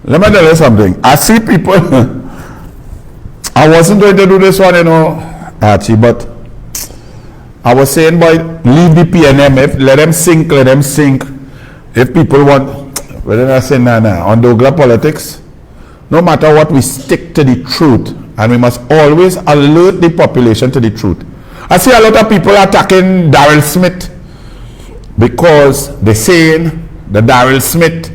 Let me tell you something. I see people. I wasn't going to do this one, Archie, but I was saying, boy, leave the PNM. Let them sink, let them sink. If people want, well, then I say, nah, on Douglas politics, no matter what, we stick to the truth. And we must always alert the population to the truth. I see a lot of people attacking Daryl Smith because they're saying that Daryl Smith,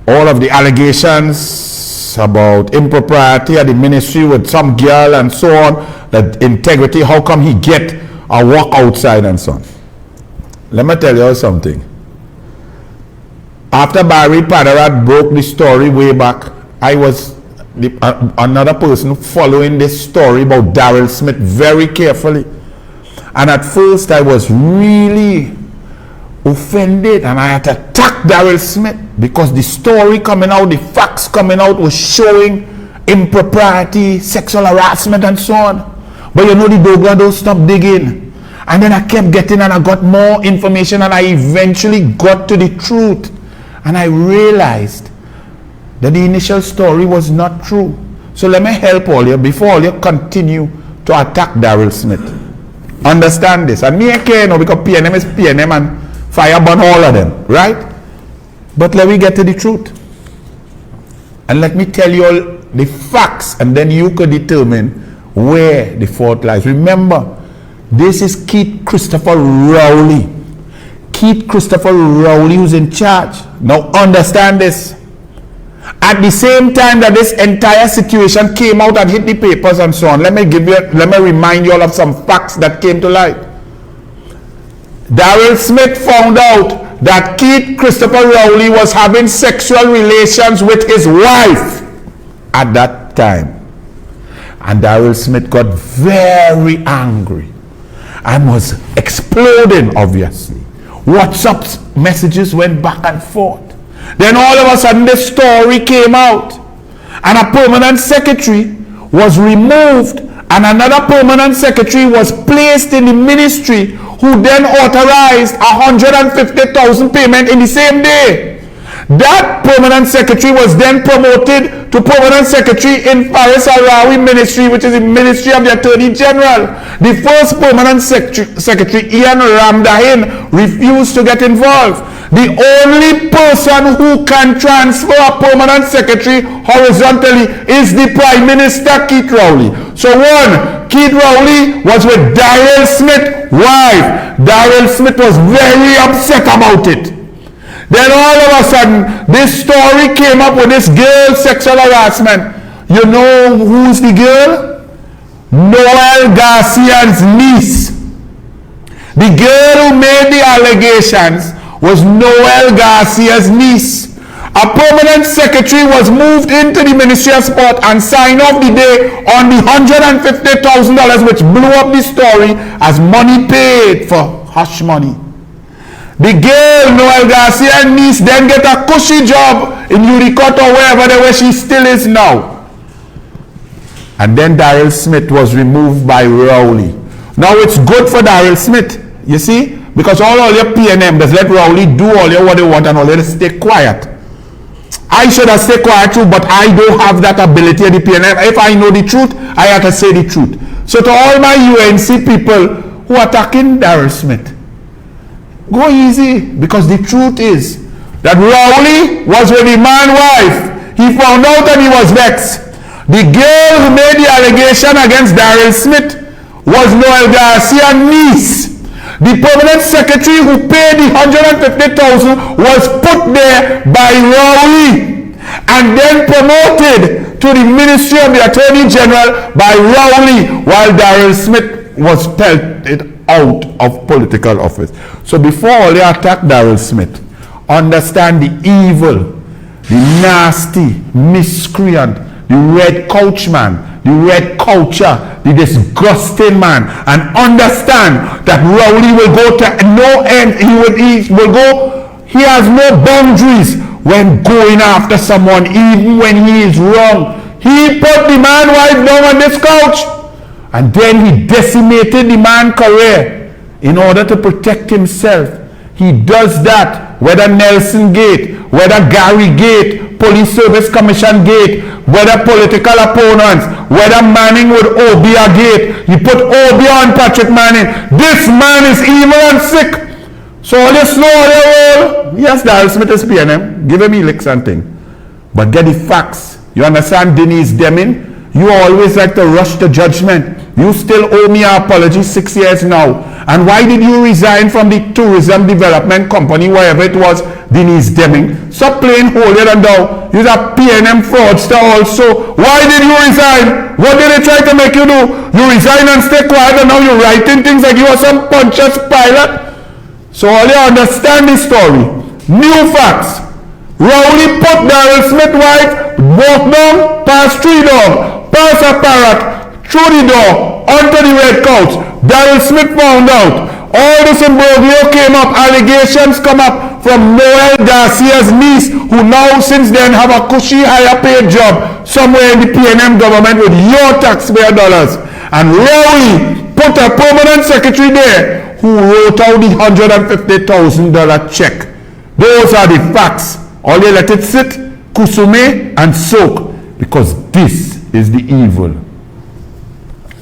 all of the allegations about impropriety at the ministry with some girl and so on, that integrity, how come he get a walk outside and so on. Let me tell you something. After Barry Padarat broke the story way back, I was another person following this story about Daryl Smith very carefully. And at first I was really offended and I had to attack Daryl Smith because the story coming out, the facts coming out was showing impropriety, sexual harassment and so on. But the Douglas don't stop digging. And then I kept getting and I got more information and I eventually got to the truth. And I realized that the initial story was not true. So let me help all you before all you continue to attack Daryl Smith. Understand this. And me I care because PNM is PNM and fire burn all of them, right? But let me get to the truth. And let me tell you all the facts and then you could determine where the fault lies. Remember, this is Keith Christopher Rowley. Keith Christopher Rowley who's in charge. Now understand this. At the same time that this entire situation came out and hit the papers and so on, let me remind you all of some facts that came to light. Daryl Smith found out that Keith Christopher Rowley was having sexual relations with his wife at that time. And Daryl Smith got very angry and was exploding, obviously. WhatsApp messages went back and forth. Then all of a sudden this story came out and a permanent secretary was removed and another permanent secretary was placed in the ministry who then authorized 150,000 payment in the same day. That permanent secretary was then promoted to permanent secretary in Faris Arawi ministry, which is the ministry of the Attorney General. The first permanent secretary, Ian Ramdahin, refused to get involved. The only person who can transfer a permanent secretary horizontally is the Prime Minister, Keith Rowley. So one, Keith Rowley was with Daryl Smith's wife. Daryl Smith was very upset about it. Then all of a sudden, this story came up with this girl's sexual harassment. You know who's the girl? Noel Garcia's niece. The girl who made the allegations was Noel Garcia's niece. A permanent secretary was moved into the Ministry of Sport and signed off the day on the $150,000 which blew up the story as money paid for hush money. The girl, Noel Garcia's niece, then get a cushy job in Uricot or where she still is now. And then Daryl Smith was removed by Rowley. Now it's good for Daryl Smith, you see, because all your PNM does let Rowley do all your what they want and all they stay quiet. I should have stayed quiet too, but I don't have that ability at the PNM. If I know the truth, I have to say the truth. So to all my UNC people who are attacking Daryl Smith, go easy, because the truth is that Rowley was with the man's wife. He found out and he was vexed. The girl who made the allegation against Daryl Smith was Noel Garcia's niece. The permanent secretary who paid the $150,000 was put there by Rowley and then promoted to the Ministry of the Attorney General by Rowley, while Daryl Smith was pelted out of political office. So before all you attack Daryl Smith, understand the evil, the nasty, miscreant, the red coachman, the red culture, the disgusting man, and understand that Rowley will go to no end. He has no boundaries when going after someone, even when he is wrong. He put the man's wife down on this couch, and then he decimated the man's career in order to protect himself. He does that, whether Nelson Gate, whether Gary Gate, Police Service Commission gate, whether political opponents, whether Manning would Obia gate. You put Obia on Patrick Manning. This man is evil and sick. So all you slow, all you roll. Yes, Daryl Smith is paying him. Give him licks and thing. But get the facts. You understand, Denise Deming? You always like to rush to judgment. You still owe me an apology 6 years now. And why did you resign from the tourism development company, wherever it was, Denise Deming? Stop playing holier than thou. You're a PNM fraudster also. Why did you resign? What did they try to make you do? You resign and stay quiet, and now you're writing things like you are some Pontius Pilate. So all you understand the story. New facts. Rowley put Daryl Smith wife, walk down, past 3 dogs, past a parrot, through the door, onto the red couch. Daryl Smith found out. All this imbroglio came up, allegations come up from Noel Garcia's niece, who now since then have a cushy higher paid job somewhere in the PNM government with your taxpayer dollars. And Rowley put a permanent secretary there who wrote out the $150,000 check. Those are the facts. All you let it sit, kusume, and soak, because this is the evil.